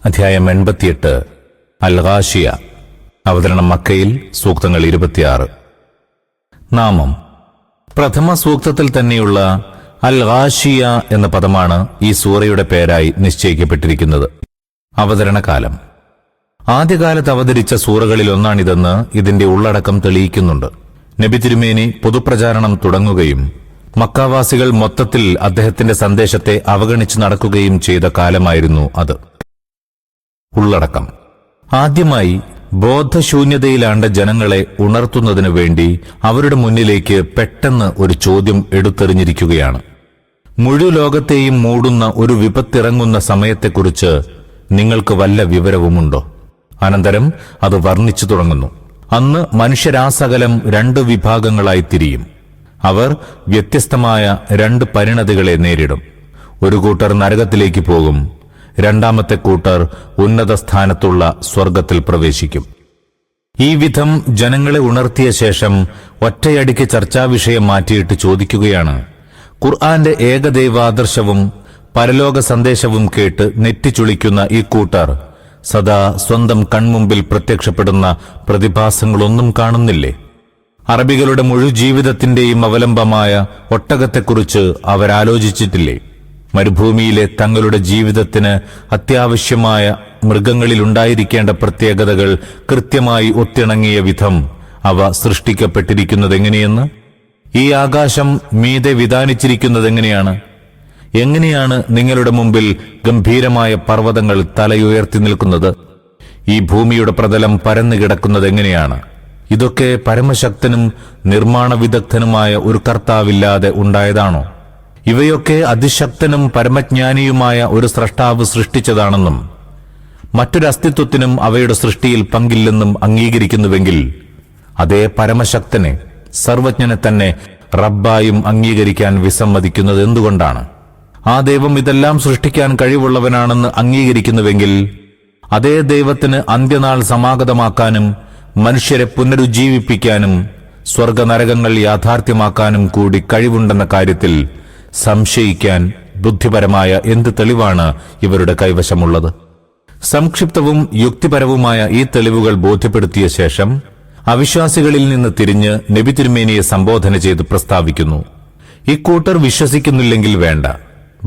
അധ്യായം 88 അൽ-ഗാശിയ. അവതരണം മക്കയിൽ. സൂക്തങ്ങൾ 26. നാമം. പ്രഥമ സൂക്തത്തിൽ തന്നെയുള്ള അൽ-ഗാശിയ എന്ന പദമാണ് ഈ സൂറയുടെ പേരായി നിശ്ചയിക്കപ്പെട്ടിരിക്കുന്നത്. അവതരണകാലം. ആദ്യകാലത്ത് അവതരിച്ച സൂറകളിൽ ഒന്നാണിതെന്ന് ഇതിന്റെ ഉള്ളടക്കം തെളിയിക്കുന്നുണ്ട്. നബി തിരുമേനി പൊതുപ്രചാരണം തുടങ്ങുകയും മക്കാവാസികൾ മൊത്തത്തിൽ അദ്ദേഹത്തിന്റെ സന്ദേശത്തെ അവഗണിച്ചു നടക്കുകയും ചെയ്ത കാലമായിരുന്നു അത്. ഉള്ളടക്കം. ആദ്യമായി ബോധശൂന്യതയിലാണ്ട ജനങ്ങളെ ഉണർത്തുന്നതിനു വേണ്ടി അവരുടെ മുന്നിലേക്ക് പെട്ടെന്ന് ഒരു ചോദ്യം എടുത്തെറിഞ്ഞിരിക്കുകയാണ്. മുഴുവൻ ലോകത്തെയും മൂടുന്ന ഒരു വിപത്തിറങ്ങുന്ന സമയത്തെക്കുറിച്ച് നിങ്ങൾക്ക് വല്ല വിവരവുമുണ്ടോ? അനന്തരം അത് വർണ്ണിച്ചു തുടങ്ങുന്നു. അന്ന് മനുഷ്യരാസകലം 2 വിഭാഗങ്ങളായി തിരിയും. അവർ വ്യത്യസ്തമായ 2 പരിണതികളെ നേരിടും. ഒരു കൂട്ടർ നരകത്തിലേക്ക് പോകും, രണ്ടാമത്തെ കൂട്ടർ ഉന്നത സ്ഥാനത്തുള്ള സ്വർഗത്തിൽ പ്രവേശിക്കും. ഈ വിധം ജനങ്ങളെ ഉണർത്തിയ ശേഷം ഒറ്റയടിക്ക് ചർച്ചാവിഷയം മാറ്റിയിട്ട് ചോദിക്കുകയാണ്, ഖുർആന്റെ ഏകദൈവാദർശവും പരലോക സന്ദേശവും കേട്ട് നെറ്റിച്ചുളിക്കുന്ന ഈ കൂട്ടർ സദാ സ്വന്തം കൺമുമ്പിൽ പ്രത്യക്ഷപ്പെടുന്ന പ്രതിഭാസങ്ങളൊന്നും കാണുന്നില്ലേ? അറബികളുടെ മുഴുവൻ ജീവിതത്തിന്റെയും അവലംബമായ ഒട്ടകത്തെക്കുറിച്ച് അവരാലോചിച്ചിട്ടില്ലേ? മരുഭൂമിയിലെ തങ്ങളുടെ ജീവിതത്തിന് അത്യാവശ്യമായ മൃഗങ്ങളിലുണ്ടായിരിക്കേണ്ട പ്രത്യേകതകൾ കൃത്യമായി ഒത്തിണങ്ങിയ വിധം അവ സൃഷ്ടിക്കപ്പെട്ടിരിക്കുന്നതെങ്ങനെയെന്ന്? ഈ ആകാശം മീതെ വിധാനിച്ചിരിക്കുന്നതെങ്ങനെയാണ്? എങ്ങനെയാണ് നിങ്ങളുടെ മുമ്പിൽ ഗംഭീരമായ പർവ്വതങ്ങൾ തലയുയർത്തി നിൽക്കുന്നത്? ഈ ഭൂമിയുടെ പ്രതലം പരന്നു കിടക്കുന്നതെങ്ങനെയാണ്? ഇതൊക്കെ പരമശക്തനും നിർമ്മാണ വിദഗ്ധനുമായ ഒരു കർത്താവില്ലാതെ ഉണ്ടായതാണോ? ഇവയൊക്കെ അതിശക്തനും പരമജ്ഞാനിയുമായ ഒരു സ്രഷ്ടാവ് സൃഷ്ടിച്ചതാണെന്നും മറ്റൊരു അസ്തിത്വത്തിനും അവയുടെ സൃഷ്ടിയിൽ പങ്കില്ലെന്നും അംഗീകരിക്കുന്നുവെങ്കിൽ അതേ പരമശക്തനെ, സർവജ്ഞനെ തന്നെ റബ്ബായും അംഗീകരിക്കാൻ വിസമ്മതിക്കുന്നത് എന്തുകൊണ്ടാണ്? ആ ദൈവം ഇതെല്ലാം സൃഷ്ടിക്കാൻ കഴിവുള്ളവനാണെന്ന് അംഗീകരിക്കുന്നുവെങ്കിൽ അതേ ദൈവത്തിന് അന്ത്യനാൾ സമാഗതമാക്കാനും മനുഷ്യരെ പുനരുജ്ജീവിപ്പിക്കാനും സ്വർഗനരകങ്ങൾ യാഥാർത്ഥ്യമാക്കാനും കൂടി കഴിവുണ്ടെന്ന കാര്യത്തിൽ സംശയിക്കാൻ ബുദ്ധിപരമായ എന്ത് തെളിവാണ് ഇവരുടെ കൈവശമുള്ളത്? സംക്ഷിപ്തവും യുക്തിപരവുമായ ഈ തെളിവുകൾ ബോധ്യപ്പെടുത്തിയ ശേഷം അവിശ്വാസികളിൽ നിന്ന് തിരിഞ്ഞ് നബി തിരുമേനിയെ സംബോധന ചെയ്ത് പ്രസ്താവിക്കുന്നു, ഇക്കൂട്ടർ വിശ്വസിക്കുന്നില്ലെങ്കിൽ വേണ്ട.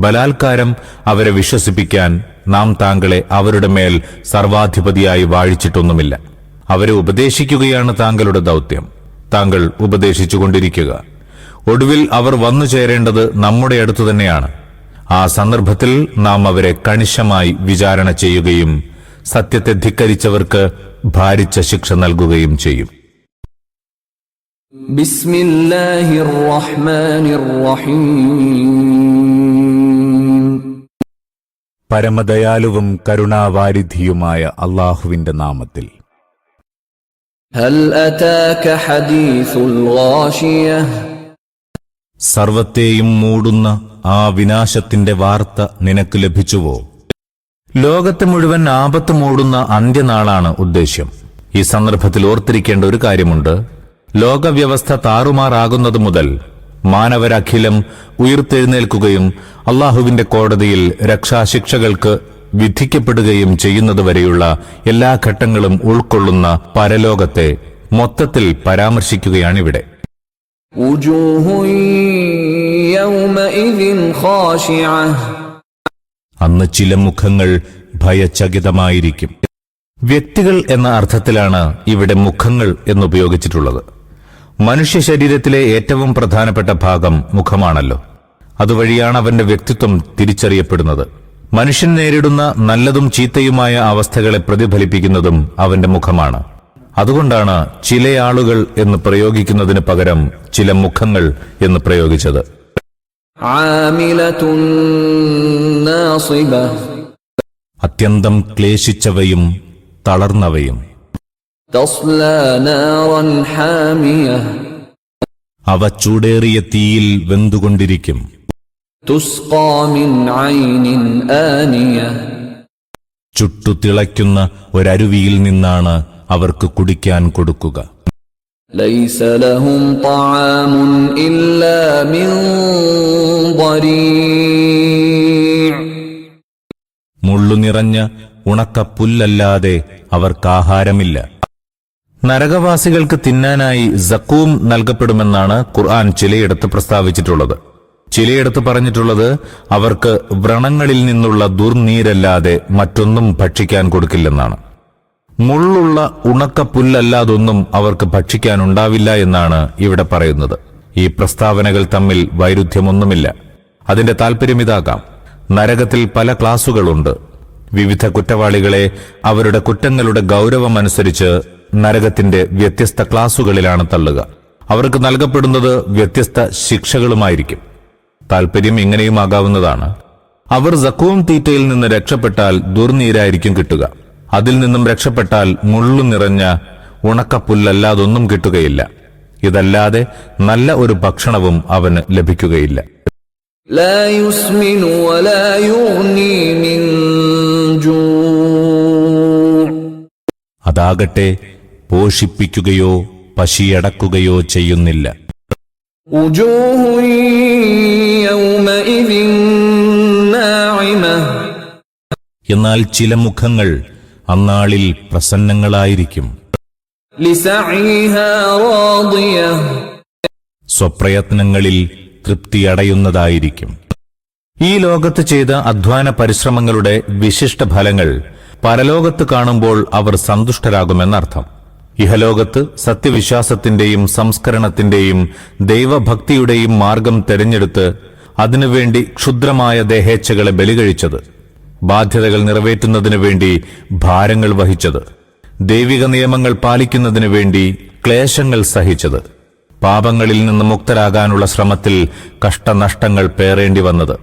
ബലാത്കാരം അവരെ വിശ്വസിപ്പിക്കാൻ നാം താങ്കളെ അവരുടെ മേൽ സർവാധിപതിയായി വാഴിച്ചിട്ടൊന്നുമില്ല. അവരെ ഉപദേശിക്കുകയാണ് താങ്കളുടെ ദൗത്യം. താങ്കൾ ഉപദേശിച്ചുകൊണ്ടിരിക്കുക. ഒടുവിൽ അവർ വന്നു ചേരേണ്ടത് നമ്മുടെ അടുത്തു തന്നെയാണ്. ആ സന്ദർഭത്തിൽ നാം അവരെ കണിശമായി വിചാരണ ചെയ്യുകയും സത്യത്തെ ധിക്കരിച്ചവർക്ക് ഭാരിച്ച ശിക്ഷ നൽകുകയും ചെയ്യും. ബിസ്മില്ലാഹിർ റഹ്മാനിർ റഹീം. പരമദയാലുവും കരുണാവാരിധിയുമായ അല്ലാഹുവിന്റെ നാമത്തിൽ. ഹൽ അതാക ഹദീസുൽ ഗാശിയഹ്. സർവത്തെയും മൂടുന്ന ആ വിനാശത്തിന്റെ വാർത്ത നിനക്ക് ലഭിച്ചുവോ? ലോകത്തെ മുഴുവൻ ആപത്ത് മൂടുന്ന അന്ത്യനാളാണ് ഉദ്ദേശ്യം. ഈ സന്ദർഭത്തിൽ ഓർത്തിരിക്കേണ്ട ഒരു കാര്യമുണ്ട്. ലോകവ്യവസ്ഥ താറുമാറാകുന്നത് മുതൽ മാനവരഖിലം ഉയിർത്തെഴുന്നേൽക്കുകയും അള്ളാഹുവിന്റെ കോടതിയിൽ രക്ഷാശിക്ഷകൾക്ക് വിധിക്കപ്പെടുകയും ചെയ്യുന്നതുവരെയുള്ള എല്ലാ ഘട്ടങ്ങളും ഉൾക്കൊള്ളുന്ന പരലോകത്തെ മൊത്തത്തിൽ പരാമർശിക്കുകയാണിവിടെ. അന്ന് ചില മുഖങ്ങൾ ഭയചകിതമായിരിക്കും. വ്യക്തികൾ എന്ന അർത്ഥത്തിലാണ് ഇവിടെ മുഖങ്ങൾ എന്നുപയോഗിച്ചിട്ടുള്ളത്. മനുഷ്യ ശരീരത്തിലെ ഏറ്റവും പ്രധാനപ്പെട്ട ഭാഗം മുഖമാണല്ലോ. അതുവഴിയാണ് അവന്റെ വ്യക്തിത്വം തിരിച്ചറിയപ്പെടുന്നത്. മനുഷ്യൻ നേരിടുന്ന നല്ലതും ചീത്തയുമായ അവസ്ഥകളെ പ്രതിഫലിപ്പിക്കുന്നതും അവന്റെ മുഖമാണ്. അതുകൊണ്ടാണ് ചില ആളുകൾ എന്ന് പ്രയോഗിക്കുന്നതിന് പകരം ചില മുഖങ്ങൾ എന്ന് പ്രയോഗിച്ചത്. അത്യന്തം ക്ലേശിച്ചവയും തളർന്നവയും. അവ ചൂടേറിയ തീയിൽ വെന്തുകൊണ്ടിരിക്കും. ചുട്ടുതിളയ്ക്കുന്ന ഒരരുവിയിൽ നിന്നാണ് അവർക്ക് കുടിക്കാൻ കൊടുക്കുക. ليس لهم طعام إلا من ضريع. മുള്ളു നിറഞ്ഞ ഉണക്കപ്പുല്ലല്ലാതെ അവർക്കാഹാരമില്ല. നരകവാസികൾക്ക് തിന്നാനായി സക്കൂം നൽകപ്പെടുമെന്നാണ് ഖുർആൻ ചിലയിടത്ത് പ്രസ്താവിച്ചിട്ടുള്ളത്. ചിലയിടത്ത് പറഞ്ഞിട്ടുള്ളത് അവർക്ക് വ്രണങ്ങളിൽ നിന്നുള്ള ദുർനീരല്ലാതെ മറ്റൊന്നും ഭക്ഷിക്കാൻ കൊടുക്കില്ലെന്നാണ്. മുള്ളുള്ള ഉണക്കപ്പുല്ലല്ലാതൊന്നും അവർക്ക് ഭക്ഷിക്കാനുണ്ടാവില്ല എന്നാണ് ഇവിടെ പറയുന്നത്. ഈ പ്രസ്താവനകൾ തമ്മിൽ വൈരുദ്ധ്യമൊന്നുമില്ല. അതിന്റെ താൽപര്യമിതാകാം. നരകത്തിൽ പല ക്ലാസുകളുണ്ട്. വിവിധ കുറ്റവാളികളെ അവരുടെ കുറ്റങ്ങളുടെ ഗൗരവമനുസരിച്ച് നരകത്തിന്റെ വ്യത്യസ്ത ക്ലാസുകളിലാണ് തള്ളുക. അവർക്ക് നൽകപ്പെടുന്നത് വ്യത്യസ്ത ശിക്ഷകളുമായിരിക്കും. താൽപര്യം ഇങ്ങനെയുമാകാവുന്നതാണ്. അവർ സക്കൂം തീറ്റയിൽ നിന്ന് രക്ഷപ്പെട്ടാൽ ദുർനീരായിരിക്കും കിട്ടുക. അതിൽ നിന്നും രക്ഷപ്പെട്ടാൽ മുള്ളു നിറഞ്ഞ ഉണക്കപ്പുല്ലല്ലാതൊന്നും കിട്ടുകയില്ല. ഇതല്ലാതെ നല്ല ഒരു ഭക്ഷണവും അവന് ലഭിക്കുകയില്ല. لا يسمن ولا يغني من جوع. അതാകട്ടെ പോഷിപ്പിക്കുകയോ പശിയടക്കുകയോ ചെയ്യുന്നില്ല. وجوه يومئذ ناعمة. എന്നാൽ ചില മുഖങ്ങൾ അന്നാളിൽ പ്രസന്നങ്ങളായിരിക്കും. لسعيها راضية. സ്വപ്രയത്നങ്ങളിൽ തൃപ്തിയടയുന്നതായിരിക്കും. ഈ ലോകത്ത് ചെയ്ത അധ്വാന പരിശ്രമങ്ങളുടെ വിശിഷ്ട ഫലങ്ങൾ പരലോകത്ത് കാണുമ്പോൾ അവർ സന്തുഷ്ടരാകുമെന്നർത്ഥം. ഇഹലോകത്ത് സത്യവിശ്വാസത്തിന്റെയും സംസ്കരണത്തിന്റെയും ദൈവഭക്തിയുടെയും മാർഗം തെരഞ്ഞെടുത്ത് അതിനുവേണ്ടി ക്ഷുദ്രമായ ദേഹേച്ഛകളെ ബലികഴിച്ചത്, ബാധ്യതകൾ നിറവേറ്റുന്നതിനു വേണ്ടി ഭാരങ്ങൾ വഹിച്ചത്, ദൈവിക നിയമങ്ങൾ പാലിക്കുന്നതിനു വേണ്ടി ക്ലേശങ്ങൾ സഹിച്ചത്, പാപങ്ങളിൽ നിന്ന് മുക്തരാകാനുള്ള ശ്രമത്തിൽ കഷ്ടനഷ്ടങ്ങൾ പേറേണ്ടി വന്നത്,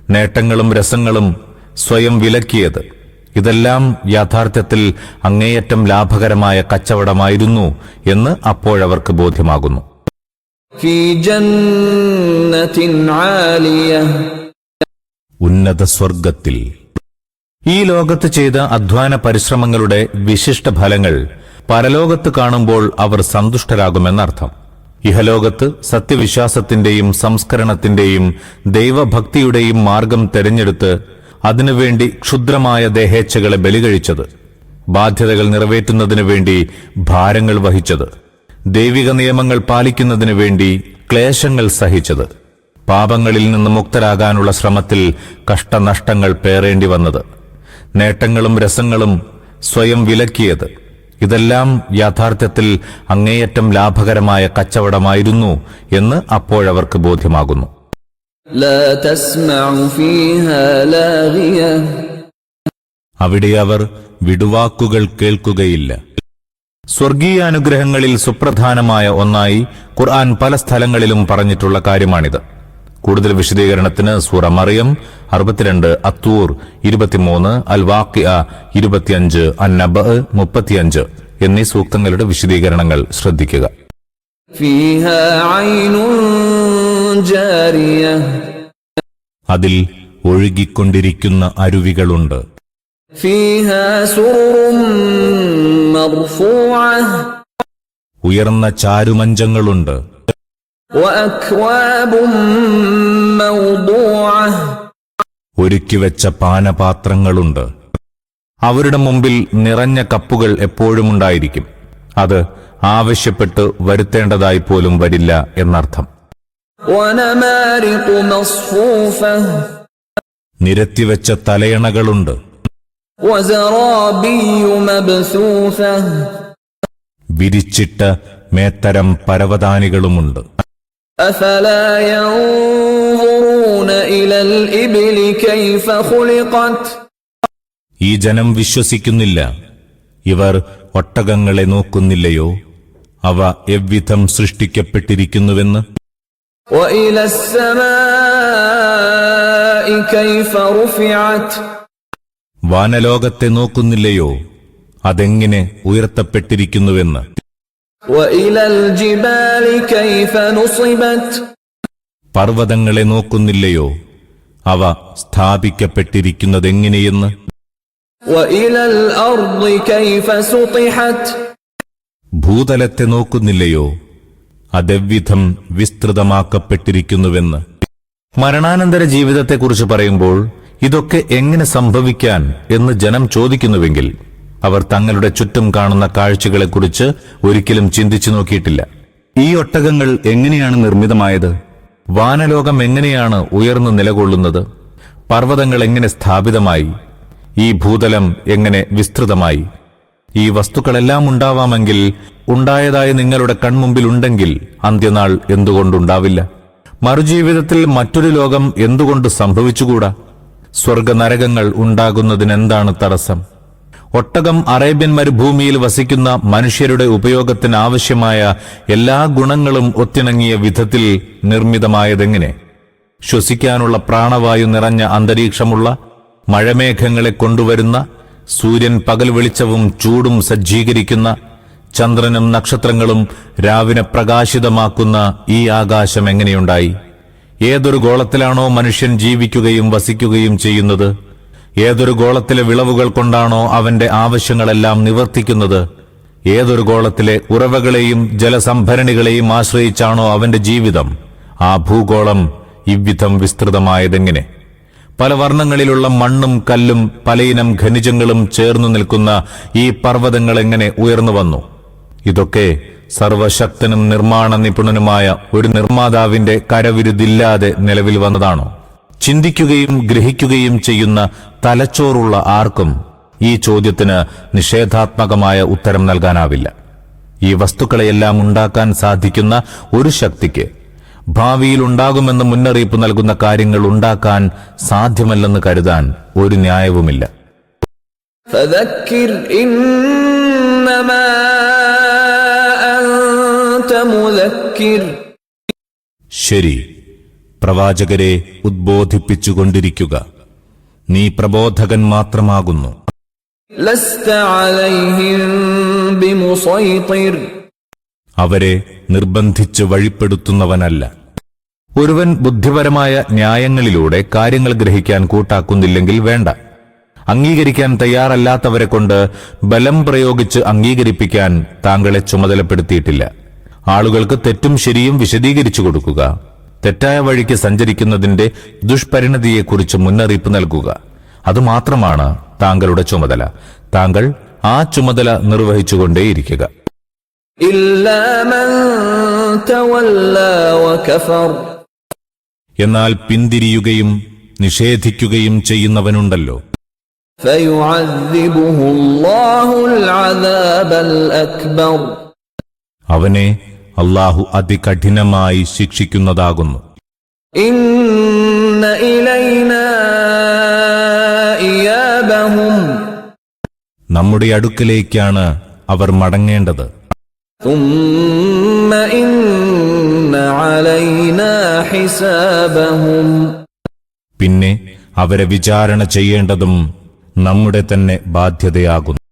നേട്ടങ്ങളും രസങ്ങളും സ്വയം വിലക്കിയത്, ഇതെല്ലാം യാഥാർത്ഥ്യത്തിൽ അങ്ങേയറ്റം ലാഭകരമായ കച്ചവടമായിരുന്നു എന്ന് അപ്പോഴവർക്ക് ബോധ്യമാകുന്നു. في جنة عالية. ഉന്നത സ്വർഗത്തിൽ. ഈ ലോകത്ത് ചെയ്ത അധ്വാന പരിശ്രമങ്ങളുടെ വിശിഷ്ട ഫലങ്ങൾ പരലോകത്ത് കാണുമ്പോൾ അവർ സന്തുഷ്ടരാകുമെന്നർത്ഥം. ഇഹലോകത്ത് സത്യവിശ്വാസത്തിന്റെയും സംസ്കരണത്തിന്റെയും ദൈവഭക്തിയുടെയും മാർഗം തെരഞ്ഞെടുത്ത് അതിനുവേണ്ടി ക്ഷുദ്രമായ ദേഹേച്ഛകളെ ബലികഴിച്ചത്, ബാധ്യതകൾ നിറവേറ്റുന്നതിനു വേണ്ടി ഭാരങ്ങൾ വഹിച്ചത്, ദൈവിക നിയമങ്ങൾ പാലിക്കുന്നതിനു വേണ്ടി ക്ലേശങ്ങൾ സഹിച്ചത്, പാപങ്ങളിൽ നിന്ന് മുക്തരാകാനുള്ള ശ്രമത്തിൽ കഷ്ടനഷ്ടങ്ങൾ പേറേണ്ടി വന്നത്, നേട്ടങ്ങളും രസങ്ങളും സ്വയം വിലക്കിയത്, ഇതെല്ലാം യാഥാർത്ഥ്യത്തിൽ അങ്ങേയറ്റം ലാഭകരമായ കച്ചവടമായിരുന്നു എന്ന് അപ്പോഴവർക്ക് ബോധ്യമാകുന്നു. لا تسمع فيها لاغية. അവിടെ അവർ വിടുവാക്കുകൾ കേൾക്കുകയില്ല. സ്വർഗീയാനുഗ്രഹങ്ങളിൽ സുപ്രധാനമായ ഒന്നായി ഖുർആൻ പല സ്ഥലങ്ങളിലും പറഞ്ഞിട്ടുള്ള കാര്യമാണിത്. കൂടുതൽ വിശദീകരണത്തിന് സൂറ മറിയം 62, അത്തൂർ 23, അൽ വാഖിഅ 25, അന്നബ 35 എന്നീ സൂക്തങ്ങളുടെ വിശദീകരണങ്ങൾ ശ്രദ്ധിക്കുക. فيها عين جارية. അതിൽ ഒഴുകിക്കൊണ്ടിരിക്കുന്ന അരുവികളുണ്ട്. فيها سرر مرفوعة. ഉയർന്ന ചാരുമഞ്ചങ്ങളുണ്ട്. وأكواب موضوعة. ഒരുക്കിവെച്ച പാനപാത്രങ്ങളുണ്ട്. അവരുടെ മുമ്പിൽ നിറഞ്ഞ കപ്പുകൾ എപ്പോഴുമുണ്ടായിരിക്കും. അത് ആവശ്യപ്പെട്ട് വരുത്തേണ്ടതായി പോലും വരില്ല എന്നർത്ഥം. ونمارق مصفوفة. നിരത്തിവെച്ച തലയണകളുണ്ട്. وزرابي مبثوثة. വിരിച്ചിട്ട മേത്തരം പരവതാനികളുമുണ്ട്. أفلا ينظرون إلى الإبل كيف خلقت. ഈ ജനം വിശ്വസിക്കുന്നില്ല. ഇവർ ഒട്ടകങ്ങളെ നോക്കുന്നില്ലയോ, അവ എவ்விധം സൃഷ്ടിക്കപ്പെട്ടിരിക്കുന്നുവെന്ന്. وإلى السماء كيف رفعت. വാനലോകത്തെ നോക്കുന്നില്ലയോ, അതെങ്ങനെ ഉയർത്തപ്പെട്ടിരിക്കുന്നുവെന്ന്. وإلى الجبال كيف نصبت. പർവ്വതങ്ങളെ നോക്കുന്നില്ലയോ, അവ സ്ഥാപിക്കപ്പെട്ടിരിക്കുന്നതെങ്ങനെയെന്ന്. وإلى الأرض كيف سطحت. ഭൂതലത്തെ നോക്കുന്നില്ലയോ, അതെவ்விധം വിസ്തൃതമാക്കപ്പെട്ടിരിക്കുന്നുവെന്ന്. മരണാനന്തര ജീവിതത്തെക്കുറിച്ച് പറയുമ്പോൾ ഇതൊക്കെ എങ്ങനെ സംഭവിക്കാൻ എന്ന് ജനം ചോദിക്കുന്നുവെങ്കിൽ അവർ തങ്ങളുടെ ചുറ്റും കാണുന്ന കാഴ്ചകളെക്കുറിച്ച് ഒരിക്കലും ചിന്തിച്ചു നോക്കിയിട്ടില്ല. ഈ ഒട്ടകങ്ങൾ എങ്ങനെയാണ് നിർമ്മിതമായത്? വാനലോകം എങ്ങനെയാണ് ഉയർന്നു നിലകൊള്ളുന്നത്? പർവ്വതങ്ങൾ എങ്ങനെ സ്ഥാപിതമായി? ഈ ഭൂതലം എങ്ങനെ വിസ്തൃതമായി? ഈ വസ്തുക്കളെല്ലാം ഉണ്ടാവാമെങ്കിൽ, ഉണ്ടായതായി നിങ്ങളുടെ കൺമുമ്പിലുണ്ടെങ്കിൽ അന്ത്യനാൾ എന്തുകൊണ്ടുണ്ടാവില്ല? മറുജീവിതത്തിൽ മറ്റൊരു ലോകം എന്തുകൊണ്ട് സംഭവിച്ചുകൂടാ? സ്വർഗനരകങ്ങൾ ഉണ്ടാകുന്നതിനെന്താണ് തടസ്സം? ഒട്ടകം അറേബ്യൻ മരുഭൂമിയിൽ വസിക്കുന്ന മനുഷ്യരുടെ ഉപയോഗത്തിന് ആവശ്യമായ എല്ലാ ഗുണങ്ങളും ഒത്തിണങ്ങിയ വിധത്തിൽ നിർമ്മിതമായതെങ്ങനെ? ശ്വസിക്കാനുള്ള പ്രാണവായു നിറഞ്ഞ അന്തരീക്ഷമുള്ള, മഴമേഘങ്ങളെ കൊണ്ടുവരുന്ന, സൂര്യൻ പകൽ വെളിച്ചവും ചൂടും സജ്ജീകരിക്കുന്ന, ചന്ദ്രനും നക്ഷത്രങ്ങളും രാവിനെ പ്രകാശിതമാക്കുന്ന ഈ ആകാശം എങ്ങനെയുണ്ടായി? ഏതൊരു ഗോളത്തിലാണോ മനുഷ്യൻ ജീവിക്കുകയും വസിക്കുകയും ചെയ്യുന്നത്? ഏതൊരു ഗോളത്തിലെ വിളവുകൾ കൊണ്ടാണോ അവന്റെ ആവശ്യങ്ങളെല്ലാം നിവർത്തിക്കുന്നത്? ഏതൊരു ഗോളത്തിലെ ഉറവകളെയും ജലസംഭരണികളെയും ആശ്രയിച്ചാണോ അവന്റെ ജീവിതം? ആ ഭൂഗോളം ഇவ்விധം വിസ്തൃതമായതെങ്ങനെ? പല വർണ്ണങ്ങളിലുള്ള മണ്ണും കല്ലും പലയിനം ഖനിജങ്ങളും ചേർന്നു നിൽക്കുന്ന ഈ പർവ്വതങ്ങൾ എങ്ങനെ ഉയർന്നു വന്നു? ഇതൊക്കെ സർവശക്തനും നിർമ്മാണ നിപുണനുമായ ഒരു നിർമ്മാതാവിന്റെ കരവിരുതില്ലാതെ നിലവിൽ വന്നതാണോ? ചിന്തിക്കുകയും ഗ്രഹിക്കുകയും ചെയ്യുന്ന തലച്ചോറുള്ള ആർക്കും ഈ ചോദ്യത്തിന് നിഷേധാത്മകമായ ഉത്തരം നൽകാനാവില്ല. ഈ വസ്തുക്കളെയെല്ലാം ഉണ്ടാക്കാൻ സാധിക്കുന്ന ഒരു ശക്തിക്ക് ഭാവിയിൽ ഉണ്ടാകുമെന്ന് മുന്നറിയിപ്പ് നൽകുന്ന കാര്യങ്ങൾ ഉണ്ടാക്കാൻ സാധ്യമല്ലെന്ന് കരുതാൻ ഒരു ന്യായവുമില്ല. فذكر إنما أنت مذكر. ശരി, പ്രവാചകരെ ഉദ്ബോധിപ്പിച്ചുകൊണ്ടിരിക്കുക. നീ പ്രബോധകൻ മാത്രമാകുന്നു. لست عليهم بمسيطر. അവരെ നിർബന്ധിച്ച് വഴിപ്പെടുത്തുന്നവനല്ല. ഒരുവൻ ബുദ്ധിപരമായ ന്യായങ്ങളിലൂടെ കാര്യങ്ങൾ ഗ്രഹിക്കാൻ കൂട്ടാക്കുന്നില്ലെങ്കിൽ വേണ്ട. അംഗീകരിക്കാൻ തയ്യാറല്ലാത്തവരെ കൊണ്ട് ബലം പ്രയോഗിച്ച് അംഗീകരിപ്പിക്കാൻ താങ്കളെ ചുമതലപ്പെടുത്തിയിട്ടില്ല. ആളുകൾക്ക് തെറ്റും ശരിയും വിശദീകരിച്ചു കൊടുക്കുക. തെറ്റായ വഴിക്ക് സഞ്ചരിക്കുന്നതിന്റെ ദുഷ്പരിണതിയെക്കുറിച്ച് മുന്നറിയിപ്പ് നൽകുക. അതുമാത്രമാണ് താങ്കളുടെ ചുമതല. താങ്കൾ ആ ചുമതല നിർവഹിച്ചുകൊണ്ടേയിരിക്കുക. إلا من تولى وكفر. എന്നാൽ പിന്തിരിയുകയും നിഷേധിക്കുകയും ചെയ്യുന്നവനുണ്ടല്ലോ. فيعذبه الله العذاب الأكبر. അവനെ അല്ലാഹു അതികഠിനമായി ശിക്ഷിക്കുന്നതാകുന്നു. إن إلينا إيابهم. നമ്മുടെ അടുക്കലേക്കാണ് അവർ മടങ്ങേണ്ടത്. ثم إن علينا حسابهم. പിന്നെ അവരെ വിചാരണ ചെയ്യേണ്ടതും നമ്മുടെ തന്നെ ബാധ്യതയാകുന്നു.